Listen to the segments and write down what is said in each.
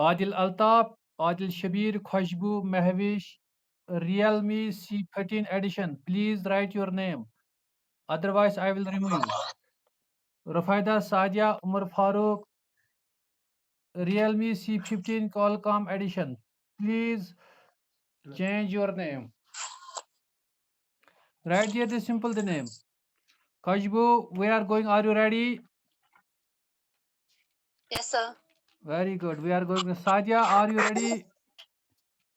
Adil Altaf, Adil Shabir, Khushbu, Mehwish, Realme C13 edition. Please write your name. Otherwise, I will remove you. Rufaida Sadia, Umar Farooq, Realme C15 Qualcomm edition. Please change your name. Write here the simple the name. Khushbu, we are going. Are you ready? Yes, sir. Very good. We are going. Sadia, are you ready?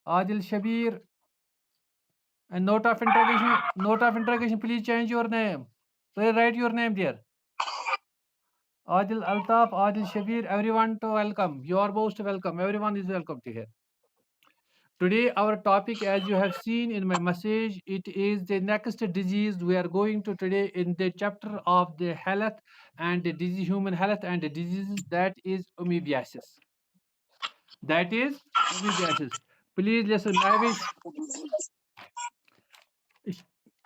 Adil Shabir. And note of interrogation. Note of interrogation. Please change your name. Please write your name there. Adil Altaf, Adil Shabir, everyone to welcome. You are most welcome. Everyone is welcome to here. Today, our topic, as you have seen in my message, it is the next disease we are going to today in the chapter of the health and the disease, human health and the diseases, that is amoebiasis. That is amoebiasis. Please listen, Mavish,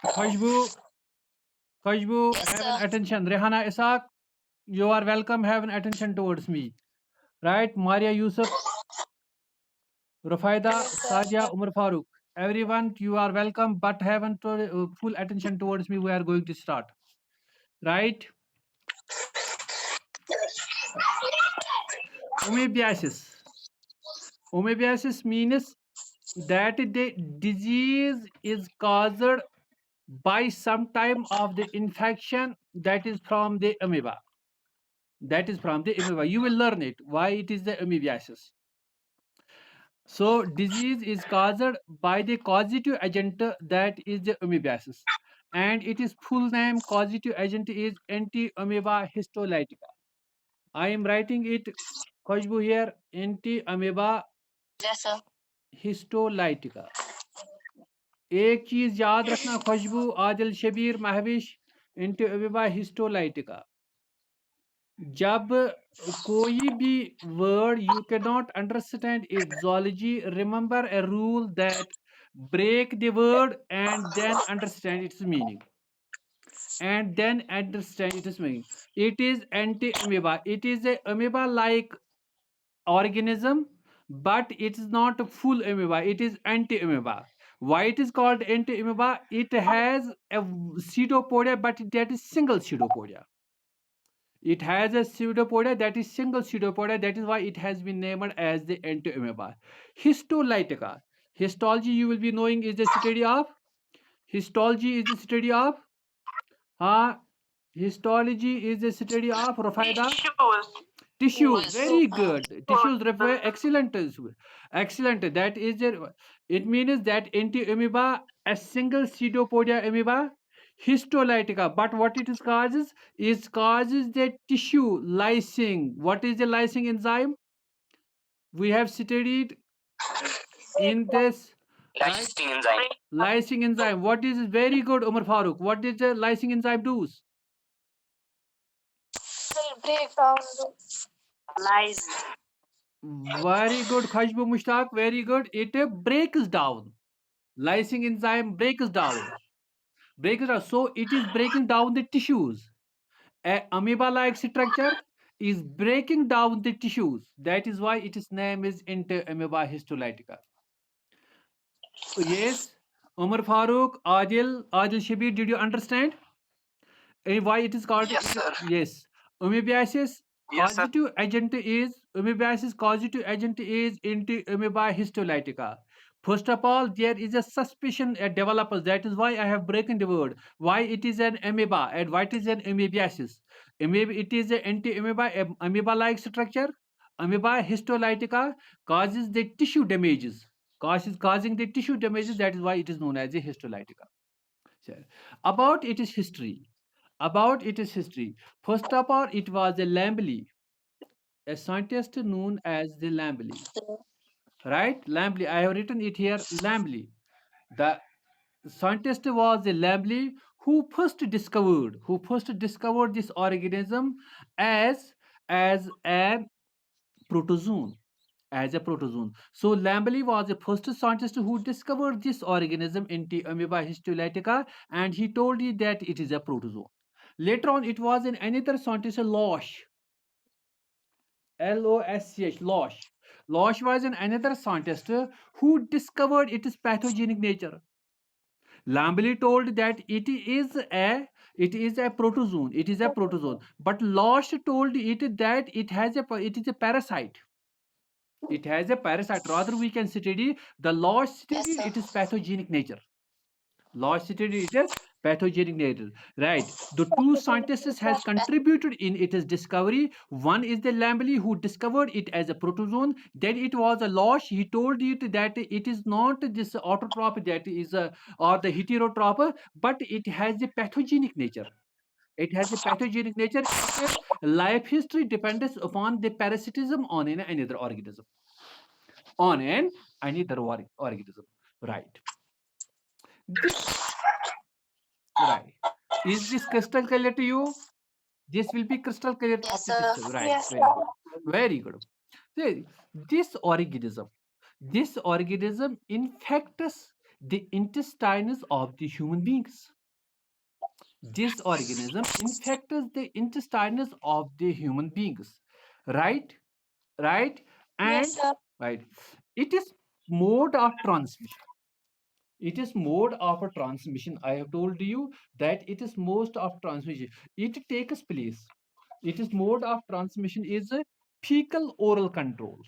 Khushbu, Yes, have an sir. attention. Rehana Isaac, you are welcome. Have an attention towards me. Right? Maria Yusuf, Rufaida, Yes, sir. Sadia, Umar Farooq. Everyone, you are welcome, but haven't full attention towards me. We are going to start. Right? Amoebiasis. Amoebiasis means that the disease is caused by some type of the infection that is from the amoeba. That is from the amoeba. You will learn it. Why it is the amoebiasis. So disease is caused by the causative agent, that is the amoebiasis, and it is full name causative agent is anti-amoeba histolytica. I am writing it, Khushbu here, anti-amoeba Yes, sir. histolytica. एक चीज याद रखना खुशबू, Adil Shabir, Mahwish, anti-amoeba histolytica. जब कोई भी word you cannot understand its zoology, remember a rule that break the word and then understand its meaning. And then understand its meaning. It is anti-amoeba. It is a amoeba-like organism, but it is not a full amoeba. It is anti-amoeba. Why it is called anti-amoeba? It has a pseudopodia, but that is single pseudopodia. It has a pseudopodia, that is single pseudopodia. That is why it has been named as the anti-amoeba. Histolytica. Histology you will be knowing is the study of. Histology is the study of. Histology is the study of Rufaida. Tissues. Yes, sir. Very good. Tissues refer excellent. Excellent. That is the. It means that anti-amoeba, a single pseudopodia amoeba, histolytica. But what it is causes the tissue lysing. What is the lysing enzyme? We have studied in this, right? Lysine enzyme. Lysing enzyme. What is very good, Umar Farooq? What does the lysing enzyme do? Will break down the lies. Very good, Khushbu Mushtaq. Very good. It breaks down. Lysing enzyme breaks down. Breaks down. So it is breaking down the tissues. A amoeba-like structure is breaking down the tissues. That is why its name is inter-amoeba histolytica. Yes, Umar Farooq, Adil Shabir, did you understand? Why it is called? Yes, sir. Yes. Amoebiasis Yes, sir. causative agent is amoebiasis causative agent is anti-amoeba histolytica. First of all, there is a suspicion develops. That is why I have broken the word. Why it is an amoeba and what is an amoebiasis? Amoeba, it is an anti-amoeba amoeba-like structure. Amoeba histolytica causes the tissue damages. Causing the tissue damages. That is why it is known as a histolytica. Sure. About its history. About its history. First of all, it was a Lambly, a scientist known as the Lambly. Right? Lambly. I have written it here, Lambly. The scientist was a Lambly who first discovered this organism as a protozoon. As a protozoon. So Lambly was the first scientist who discovered this organism, Amoeba histolytica, and he told you that it is a protozoon. Later on, it was another scientist, Losch, Losch. Losch. Losch was another scientist who discovered its pathogenic nature. Lambly told that it is a protozoon. It is a protozoon. But Losch told it that it is a parasite. It has a parasite. Rather, we can study the Losch studied its pathogenic nature. Losch studied its pathogenic nature. Right. The two scientists has contributed in its discovery. One is the Lambly who discovered it as a protozoan. Then it was a Losch. He told it that it is not this autotroph that is or the heterotroph, but it has a pathogenic nature. It has a pathogenic nature. Its life history depends upon the parasitism on another organism. On another organism. Right. This right. Is this crystal clear to you? This will be crystal clear Yes, after this. sir. Right. Yes, Very good. Very good. See, this organism infects the intestines of the human beings. This organism infects the intestines of the human beings. Right? Right? Yes, And sir. right. It is mode of transmission. It is mode of a transmission. I have told you that it is most of transmission. It takes place. It is mode of transmission is a fecal oral control.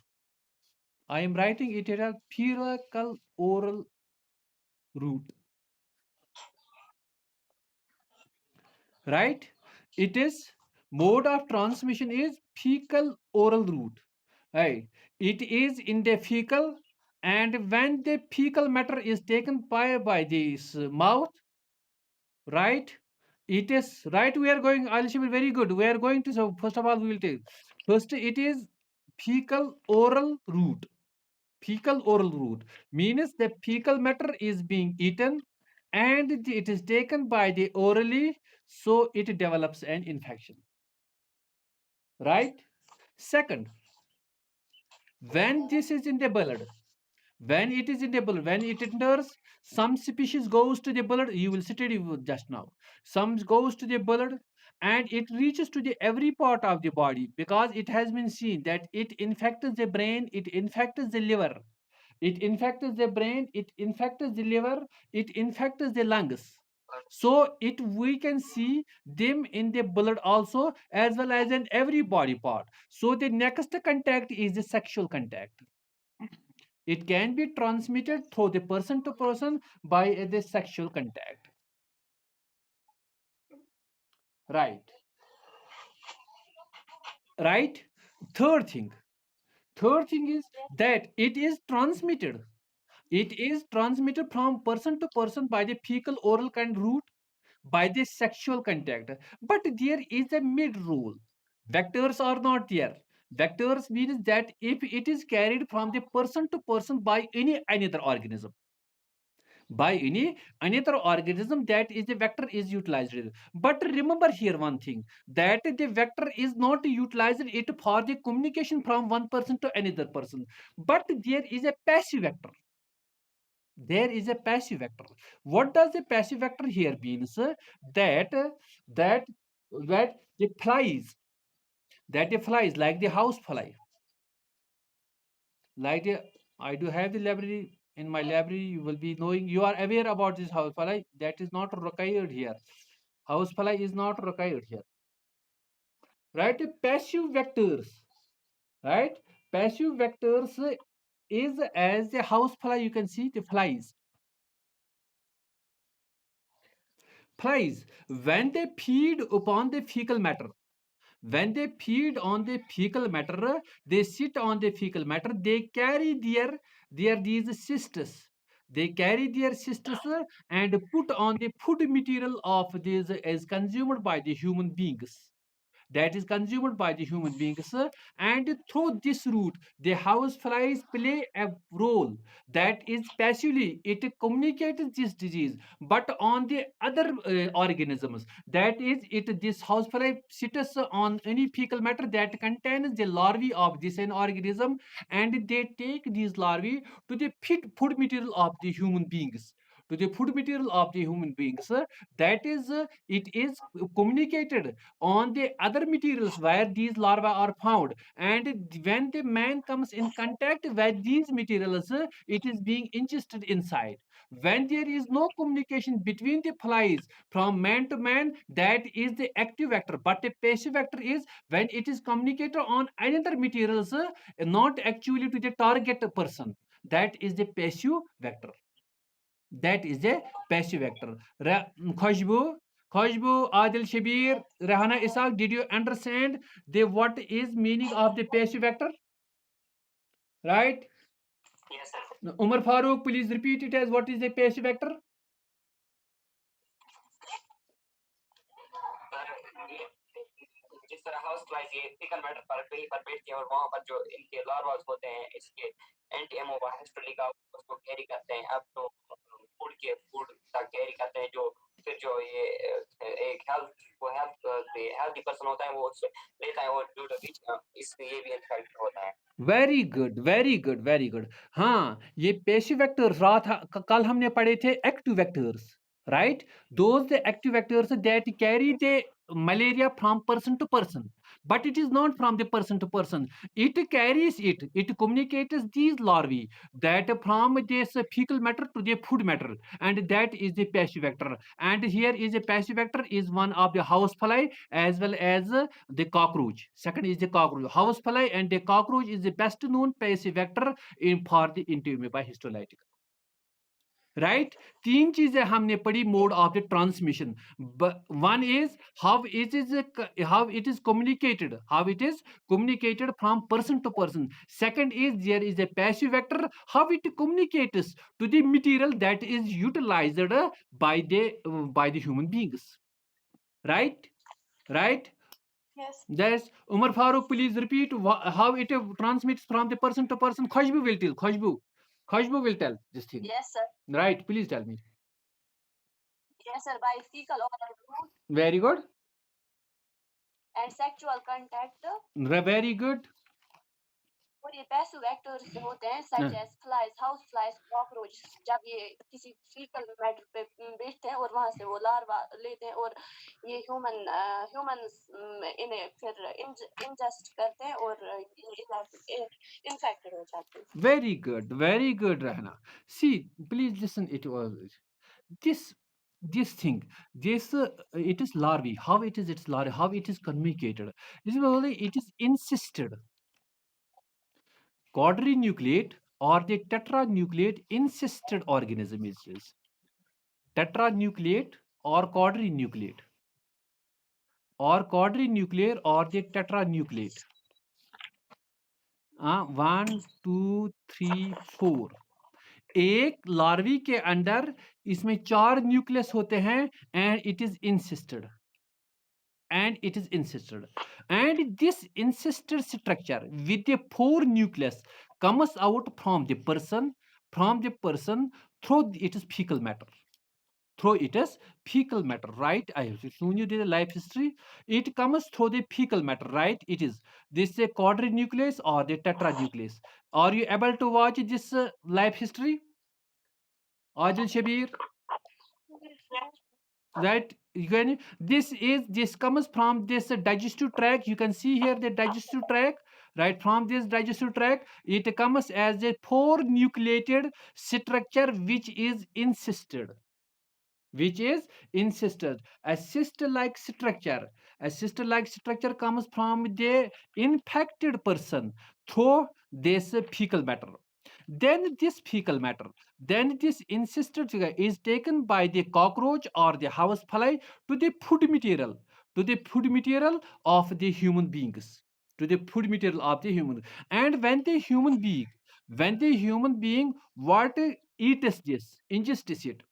I am writing it as fecal oral route. Right? It is mode of transmission is fecal oral route. Right? It is in the fecal, and when the fecal matter is taken by this mouth, right, it is right. We are going, Alishim, very good. We are going to, so first of all we will take first it is fecal oral route. Fecal oral route means the fecal matter is being eaten and it is taken by the orally, so it develops an infection. Right. Second, when this is in the blood, when it is in the blood, when it enters, some species goes to the blood. You will study just now. Some goes to the blood and it reaches to the every part of the body, because it has been seen that it infects the brain, it infects the liver, it infects the brain, it infects the liver, it infects the lungs. So it we can see them in the blood also, as well as in every body part. So the next contact is the sexual contact. It can be transmitted through the person to person by the sexual contact. Right. Right. Third thing. Third thing is that it is transmitted. It is transmitted from person to person by the fecal oral route, by the sexual contact. But there is a mid rule. Vectors are not there. Vectors means that if it is carried from the person to person by any another organism, by any another organism, that is the vector is utilized. But remember here one thing, that the vector is not utilized it for the communication from one person to another person, but there is a passive vector. There is a passive vector. What does the passive vector here means? That that that the flies, that the flies like the house fly, like the, I do have the library. In my library you will be knowing, you are aware about this house fly, that is not required here. House fly is not required here. Right. The passive vectors, right, passive vectors is as the house fly. You can see the flies when they feed upon the fecal matter, when they feed on the fecal matter, they sit on the fecal matter, they carry their these cysts, they carry their cysts and put on the food material of these as consumed by the human beings, that is consumed by the human beings, and through this route the house flies play a role, that is passively it communicates this disease. But on the other organisms, that is it this housefly sits on any fecal matter that contains the larvae of this an organism, and they take these larvae to the food material of the human beings. to the food material of the human beings, that is, it is communicated on the other materials where these larvae are found. And when the man comes in contact with these materials, it is being ingested inside. When there is no communication between the flies from man to man, that is the active vector. But the passive vector is when it is communicated on another materials, not actually to the target person. That is the passive vector. That is a passive vector. Khushbu, Adil Shabir, Rahana Isaac, did you understand the what is meaning of the passive vector? Right? Yes, sir. Now, Umar Farooq, please repeat it as what is a passive vector? जिस तरह house flies ये thicken matter पर कहीं पर बैठती हैं और वहां पर जो इनके लार्वास होते हैं इसके एंटी एमोबा हिस्टोलिका उसको कैरी करते हैं अब तो फूड तक कैरी करते हैं जो फिर जो ये एक हेल्थी पर्सन होता है वो उससे लेता है और ड्यू टू विच इससे ये भी इफेक्ट होता है very good, very good, very good. हाँ, ये पेशिव वेक्टर्स कल हमने पढ़े थे active vectors, right? Those the active vectors that carry the malaria from person to person, but it is not from the person to person. It carries it. It communicates these larvae that from this fecal matter to the food matter, and that is the passive vector. And here is a passive vector is one of the housefly as well as the cockroach. Second is the cockroach. Housefly and the cockroach is the best known passive vector in for the Entamoeba histolytica. Right तीन चीजें हमने पढ़ी mode of the transmission one is how it is communicated from person to person second is there is a passive vector how it communicates to the material that is utilized by the human beings right Yes. Yes, Umar Farooq, please repeat how it transmits from the person to person. Khushbu will tell. Khushbu will tell this thing. Yes, sir. Right, please tell me. Yes, sir. By fecal oral route Very good. and sexual contact. Very good. और ये passive vectors होते हैं such as flies, house flies, cockroach जब ये किसी fecal matter पे बैठते हैं और वहां से वो लार्वा लेते हैं और ये humans इन्हें फिर ingest करते हैं और infected हो जाते हैं. Very good, Rahna. See, please listen. It was this thing. It is larvae. How it is its larvae? How it is communicated? It is insisted. Quadrinucleate or the tetranucleate insisted organism is this. Tetranucleate or quadrinucleate or quadrinuclear or the tetranucleate. 1 2 3 4 एक larvae के अंदर इसमें 4 nucleus होते हैं and it is insisted and this insisted structure with the 4 nucleus comes out from the person through its fecal matter right? I have shown you the life history. It comes through the fecal matter, right? It is this a quadrinucleus or the tetranucleus. Are you able to watch this life history? Adil Shabir, right? This comes from this digestive tract. You can see here the digestive tract. Right from this digestive tract, it comes as a 4 nucleated structure which is insisted. A cyst-like structure comes from the infected person through this fecal matter. Then this insisted figure is taken by the cockroach or the housefly to the food material of the human beings, and when the human being what eats this, ingests it,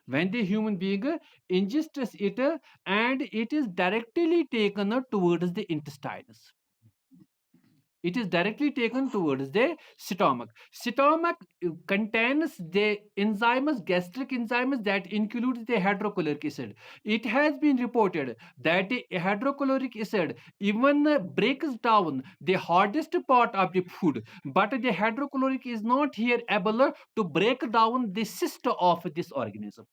when the human being ingests it, and it is directly taken towards the intestines. It is directly taken towards the stomach. Stomach contains the enzymes, gastric enzymes that includes the hydrochloric acid. It has been reported that the hydrochloric acid even breaks down the hardest part of the food, but the hydrochloric is not here able to break down the cyst of this organism.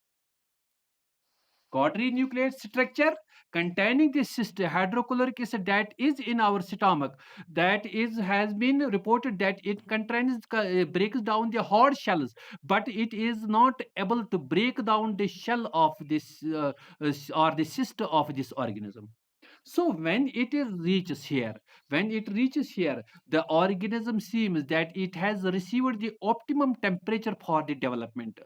Quadrinucleate structure containing this cyst hydrochloric acid that is in our stomach, that is has been reported that it contains breaks down the hard shells, but it is not able to break down the shell of this or the cyst of this organism. So when it is reaches here, when it reaches here, the organism seems that it has received the optimum temperature for the development.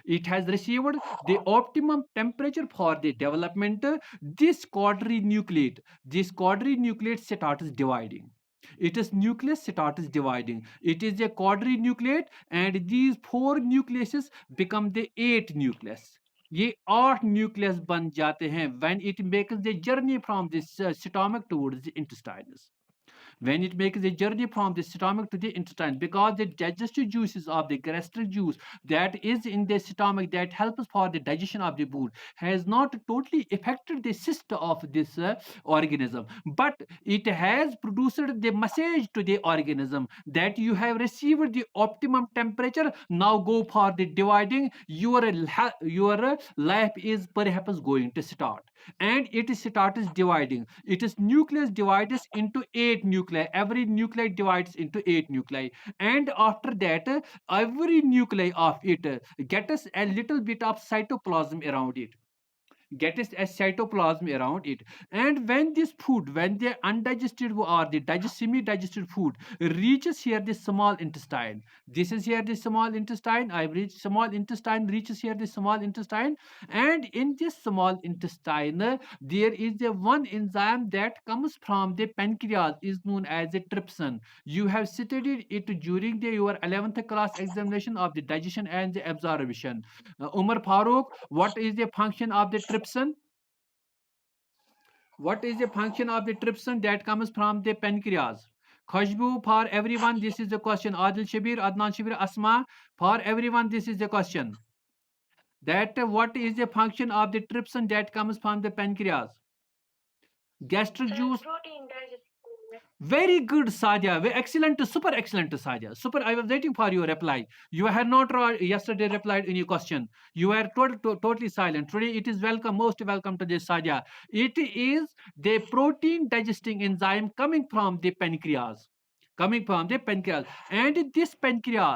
It has received the optimum temperature for the development. This quadrinucleate starts dividing. Its nucleus starts dividing. It is a quadrinucleate, and these four nucleuses become the eight nucleus. ये 8 nucleus बन जाते हैं when it makes the journey from this stomach towards the intestines. When it makes a journey from the stomach to the intestine, because the digestive juices of the gastric juice that is in the stomach that helps for the digestion of the food has not totally affected the system of this organism, but it has produced the message to the organism that you have received the optimum temperature. Now go for the dividing. Your life is perhaps going to start, and it starts dividing. Its nucleus divides into 8 nuclei. Every nuclei divides into 8 nuclei, and after that every nuclei of it gets a little bit of cytoplasm around it, gets a cytoplasm around it. And when this food, when the undigested or the semi-digested food reaches here the small intestine, this is here the small intestine. I reach small intestine, reaches here the small intestine, and in this small intestine there is a one enzyme that comes from the pancreas, is known as a trypsin. You have studied it during your 11th class examination of the digestion and the absorption. Umar Farooq, what is the function of the trypsin? What is the function of the trypsin that comes from the pancreas? Khushbu, for everyone, this is the question. Adil Shabir, Adnan Shabir, Asma, for everyone, this is the question. That what is the function of the trypsin that comes from the pancreas? Gastric juice. Protein digestion. Very good, Sadia. Excellent, super excellent, Sadia. Super. I was waiting for your reply. You had not yesterday replied in your question. You were totally silent. Today it is welcome, most welcome to this, Sadia. It is the protein digesting enzyme coming from the pancreas. Coming from the pancreas, and this pancreas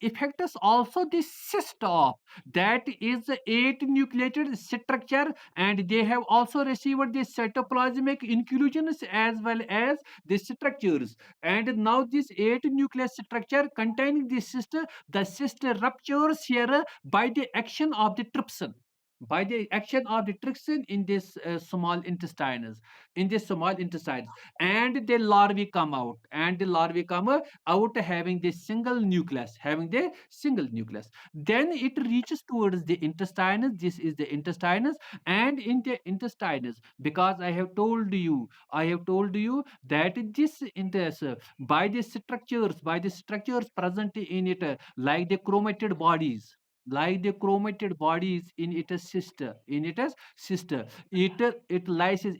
affects also the cyst of that is 8 nucleated structure, and they have also received the cytoplasmic inclusions as well as the structures. And now this 8 nucleus structure containing the cyst ruptures here by the action of the trypsin, by the action of the trypsin in this small intestines, in this small intestines, and the larvae come out, and the larvae come out having the single nucleus, having the single nucleus. Then it reaches towards the intestines. This is the intestines, and in the intestines, because I have told you that this by the structures present in it, like the chromatid bodies, in its sister, it lyses,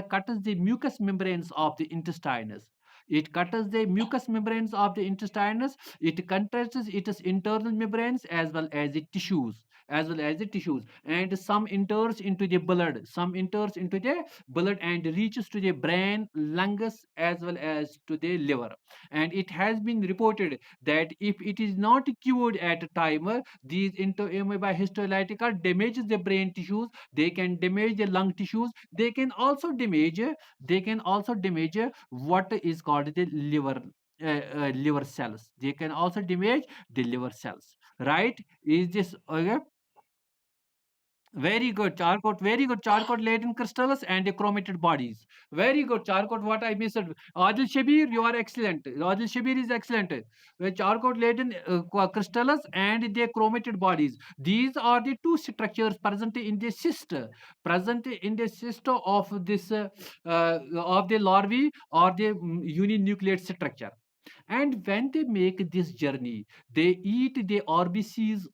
cuts the mucous membranes of the intestines. It cuts the mucous membranes of the intestines. It contracts its internal membranes as well as the tissues, and some enters into the blood, and reaches to the brain, lungs, as well as to the liver. And it has been reported that if it is not cured at a time, these amoeba histolytica damages the brain tissues. They can damage the lung tissues. They can also damage what is called the liver cells. They can also damage the liver cells. Right? Is this okay? Very good, Charcot. Very good. Charcot laden crystals and the chromated bodies. Very good, Charcot. What I missed. Adil Shabir, you are excellent. Adil Shabir is excellent. Charcot laden crystals and the chromated bodies. These are the two structures present in the cyst. Present in the cyst of this of the larvae or the uninucleate structure. And when they make this journey, they eat the RBCs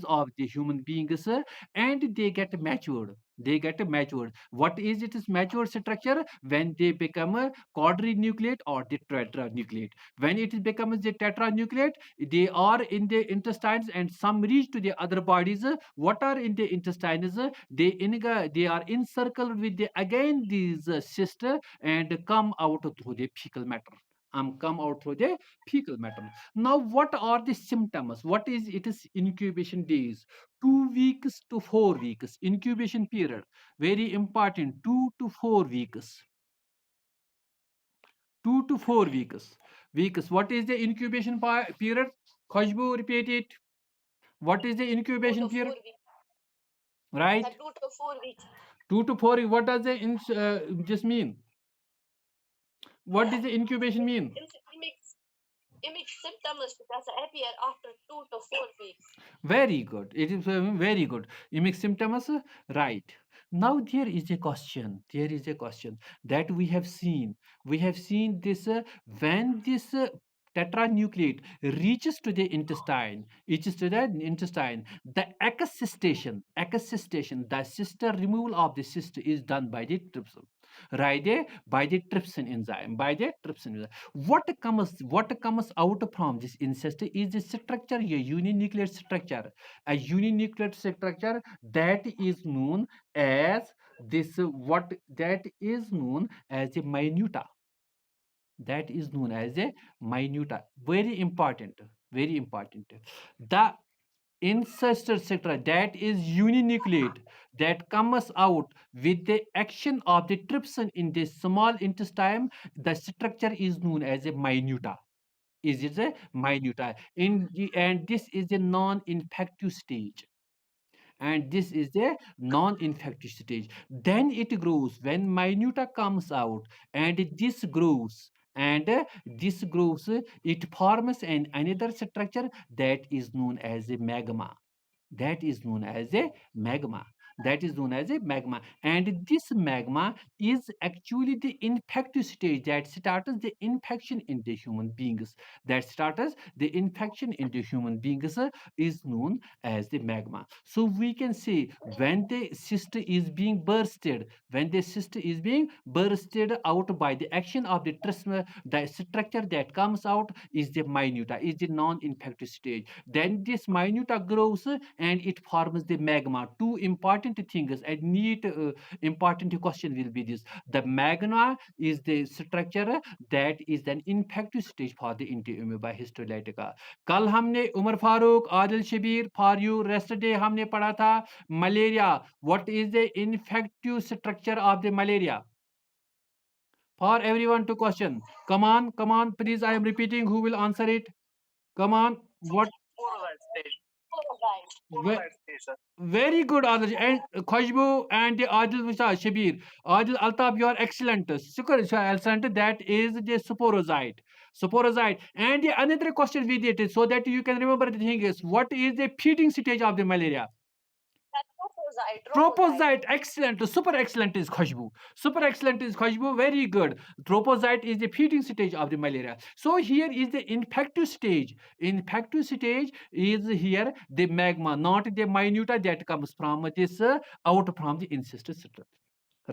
of the human beings, and they get matured. They get matured. What is its mature structure? When they become a quadrinucleate or the tetranucleate. When it becomes the tetranucleate, they are in the intestines and some reach to the other bodies. What are in the intestines? They are encircled with the again these cysts and come out through the fecal matter. Come out through the fecal matter. Now, what are the symptoms? What is it is incubation days? 2 weeks to 4 weeks incubation period. Very important. 2 to 4 weeks. 2 to 4 weeks. What is the incubation period? Khushbu, repeat it. What is the incubation period? Right. 2 to 4 weeks. 2 to 4. What does this mean? What does the incubation mean? Image symptoms that appear after 2 to 4 weeks. Very good. It is very good. Imic symptoms, right. Now there is a question. There is a question that we have seen. We have seen this when this tetranucleate reaches to the intestine, the accestation, the cyst removal of the cyst is done by the trypsin, right? By the trypsin enzyme, what comes out from this incest is a structure, a uninucleate structure, that is known as what that is known as a minuta. That is known as a minuta. Very important. Very important. The ancestor sector that is uninucleate that comes out with the action of the trypsin in the small intestine, the structure is known as a minuta. Is it a minuta? And this is a non-infective stage. And this is a non-infective stage. Then it grows when minuta comes out, and this grows, it forms another structure that is known as a magma. That is known as a magma. And this magma is actually the infective stage that starts the infection in the human beings. Is known as the magma. So we can say when the cyst is being bursted, out by the action of the trisma, the structure that comes out is the minuta, is the non-infective stage. Then this minuta grows and it forms the magma. Two important things and neat important question will be this: the magma is the structure that is an infective stage for the Entamoeba histolytica. कल हमने Umar Farooq, Adil Shabir, for you rest day हमने पढ़ा था malaria. What is the infective structure of the malaria? For everyone to question. Come on, please. I am repeating. Who will answer it? Come on. What? Very good, Adil. And Khushbu and the Adil Shabir. Adil Altab, you are excellent. Excellent. That is the Sporozoite. And the another question we did so that you can remember the thing is, what is the feeding stage of the malaria? Trophozoite. Excellent. Super excellent is Khushbu. Very good. Trophozoite is the feeding stage of the malaria. So here is the infective stage. Infective stage is here the magma, not the minuta that comes from this out from the ancestor structure.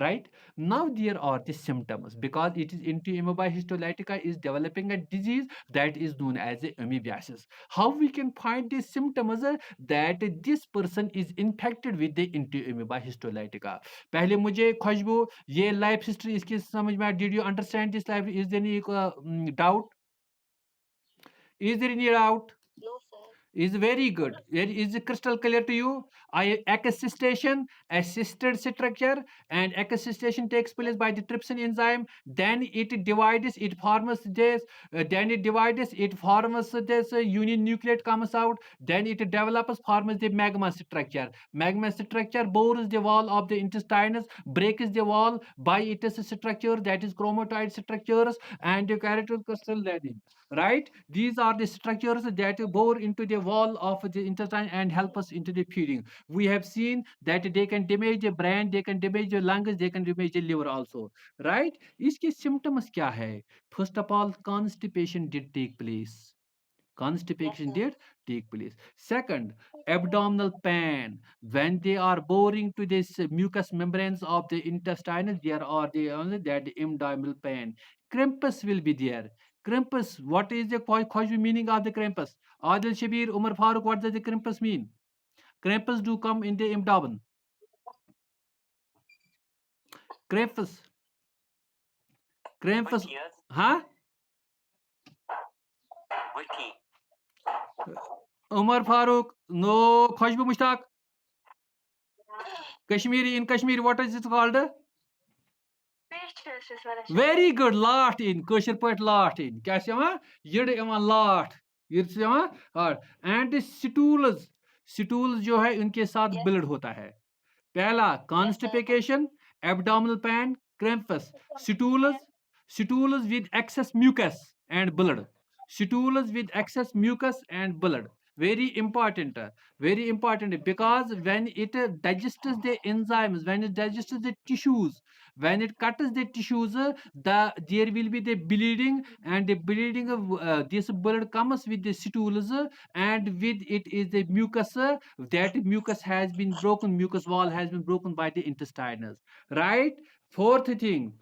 Right now there are the symptoms because it is Entamoeba histolytica is developing a disease that is known as amoebiasis. How we can find the symptoms that this person is infected with the Entamoeba histolytica? पहले मुझे खुशबू ये life history इसकी समझ में? Did you understand this life? Is there any doubt? Is there any doubt? No, sir. Is very good. Is it crystal clear to you? Accestation, assisted structure, and accestation takes place by the trypsin enzyme. Then it divides, it forms this. Then it divides, it forms this union nucleate comes out. Then it develops, forms the magma structure. Magma structure bores the wall of the intestines, breaks the wall by its structure, that is chromatoid structures and the character crystal lining. Right? These are the structures that bore into the wall of the intestine and help us into the feeding. We have seen that they can damage the brain, they can damage the lungs, they can damage the liver also. Right? इसके symptoms क्या है? First of all, constipation did take place. Constipation did take place. Second, abdominal pain. When they are boring to this mucous membranes of the intestine, there are the that abdominal pain. Crampus will be there. Crampus, what is the meaning of the crampus? Adil Shabir, Umar Farooq, what does the crampus mean? Crampus do come in the abdomen. Crampus. Crampus. Huh? Umar Farooq, no. Khushbu Mushtaq. Kashmiri, in Kashmir, what is it called? Very good. Laughed in. Kashir put laughed in. Kya chama? Yid eman laughed. Yid chama? And stools. Stools जो है उनके साथ build होता है. पहला constipation, abdominal pain, crampus. Stools with excess mucus and blood. Stools with excess mucus and blood. Very important, because when it digests the enzymes, when it digests the tissues, when it cuts the tissues, there will be the bleeding, and the bleeding of this blood comes with the stools, and with it is the mucus. That mucus has been broken, mucus wall has been broken by the intestines. Right? Fourth thing,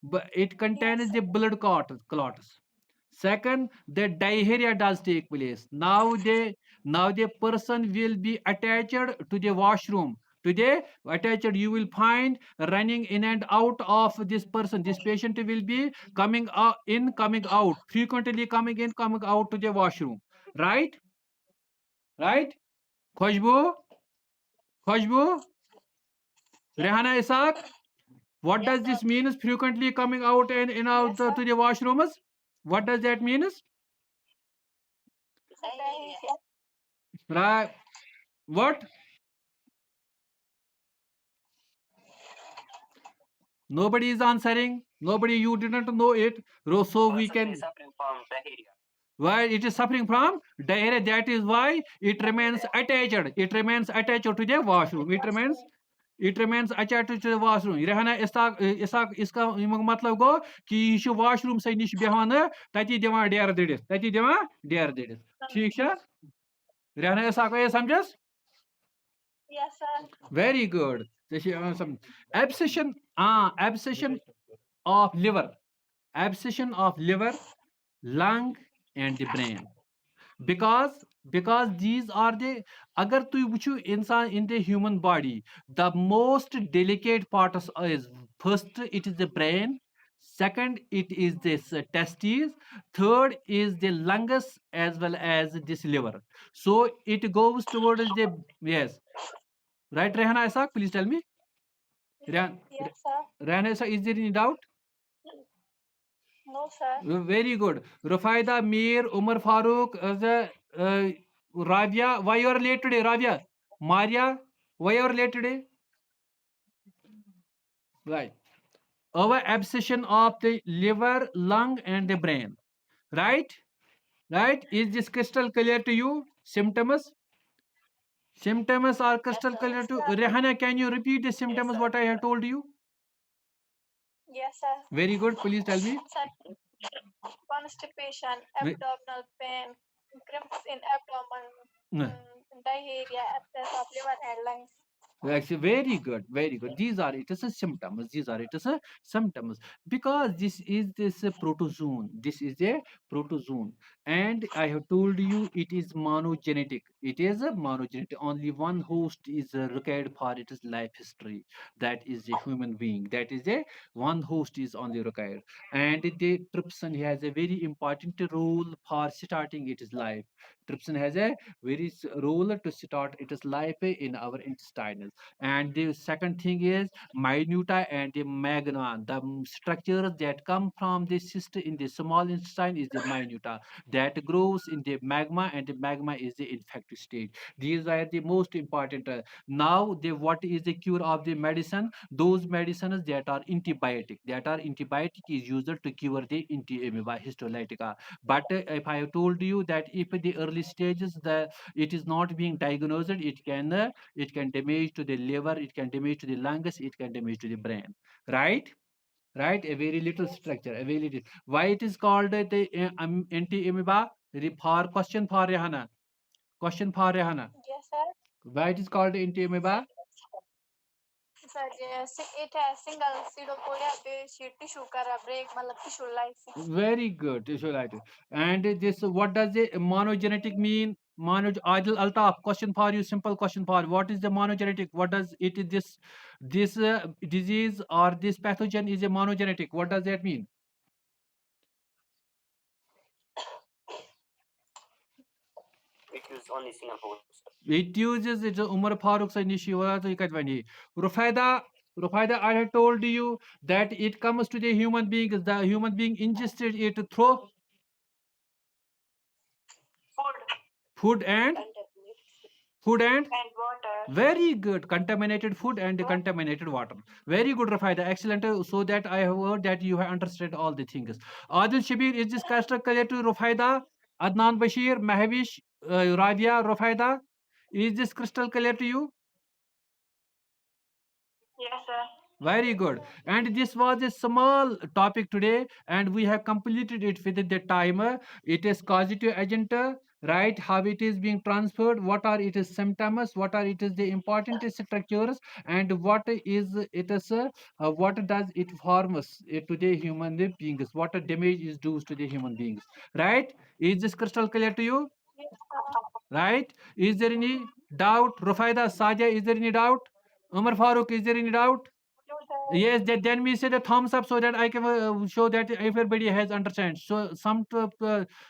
but it contains the blood clots. Second, the diarrhea does take place. Now the person will be attached to the washroom. Today, attached, you will find running in and out of this person. This patient will be coming in, coming out, frequently coming in, coming out to the washroom. Right? Right? Khushbu? Rehana Isaac? What Yes, does this sir. mean? Is frequently coming out and in out Yes, sir. to the washrooms? What does that mean? Diarrhea. Right? What? Nobody is answering. Nobody, you didn't know it. So we can. Suffering from diarrhea. Why it is suffering from diarrhea? That is why it remains attached. It remains attached to the washroom. It remains attached to the washroom. रहना इसका मतलब गो कि ये छ washroom से निश बेहवान तती दिवान der दिडित ठीक छ रहना इसका समझस Yes, sir. very good abscession of liver, lung and the brain, because these are the, agar tu wuchu insan in the human body, the most delicate parts is, first it is the brain, second it is this testes, third is the lungs as well as this liver. So it goes towards the, yes, right? Rehana Isaac, please tell me. Yes, sir. Rehana Isaac, is there any doubt? No, sir. Very good. Rufaida, Mir, Umar Farooq, Rabia. Why you are late today, Rabia? Maria, why you are late today? Right. Our obsession of the liver, lung, and the brain. Right? Right? Is this crystal clear to you? Symptoms? Symptoms are crystal clear to Rehana. Can you repeat the symptoms what I have told you? Yes, sir. Very good. Please tell me. Sir, constipation, abdominal pain, cramps in abdomen, diarrhea, abscess of liver and lungs. Actually, very good, very good. These are it is a symptoms. These are it is a symptoms because this is a protozoon. This is a protozoon, and I have told you it is monogenetic. It is a monogenetic. Only one host is required for its life history. That is a human being. That is a one host is only required, and the trypsin has a very important role for starting its life. Trypsin has a very role to start its life in our intestines. And the second thing is minuta and the magna. The structures that come from the cyst in the small intestine is the minuta that grows in the magma, and the magma is the infected state. These are the most important. Now, the what is the cure of the medicine? Those medicines that are antibiotic is used to cure the anti-amoeba histolytica. But if I have told you that if the early stages the it is not being diagnosed, it can damage to the liver, it can damage to the lungs, it can damage to the brain, right? Right, a very little Yes. structure, a very little. Why it is called the anti-amoeba? For question for Rehana, question for Rehana, Yes, sir. why it is called anti-amoeba? Sir, yes, it has single pseudopodia based tissue kara break, matlab tissue lysis. Very good, Isholaite. And this, what does the monogenetic mean? Adil Altaf, question for you, simple question for you. What is the monogenetic? What does it is this disease or this pathogen is a monogenetic? What does that mean? It is only single host. It uses it's Umar Farooq sa Nishiwara to Ikadvani. Rufaida, Rufaida, I had told you that it comes to the human being, the human being ingested it through Food food and food and and water. very good. Contaminated food and What? contaminated water. Very good, Rafaida. Excellent. So that I have heard that you have understood all the things. Adil Shabir, is this crystal clear to Rafaida? Adnan Bashir, Mahavish, Rabia, Rafaida. Is this crystal clear to you? Yes, sir. Very good. And this was a small topic today, and we have completed it within the timer. It is causative agent, right? How it is being transferred, what are its symptoms, what are it is the important structures, and what is it is what does it forms to the human beings, what damage is due to the human beings, right? Is this crystal clear to you? Yes, sir. Right? Is there any doubt? Rufaida, Saja, is there any doubt? Umar Farooq, is there any doubt? No, sir. Yes, that then we say the thumbs up so that I can show that everybody has understand. So some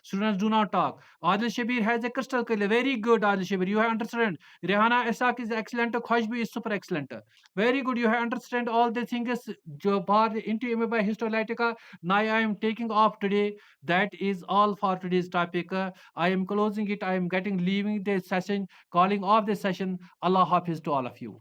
students do not talk. Adil Shabir has a crystal clear. Very good, Adil Shabir. You have understand. Rehana Isak is excellent. Khoshbu is super excellent. Very good. You have understand all the things. Jo bar into by histolytica. Now I am taking off today. That is all for today's topic. I am closing it. I am getting leaving the session, calling off the session. Allah Hafiz to all of you.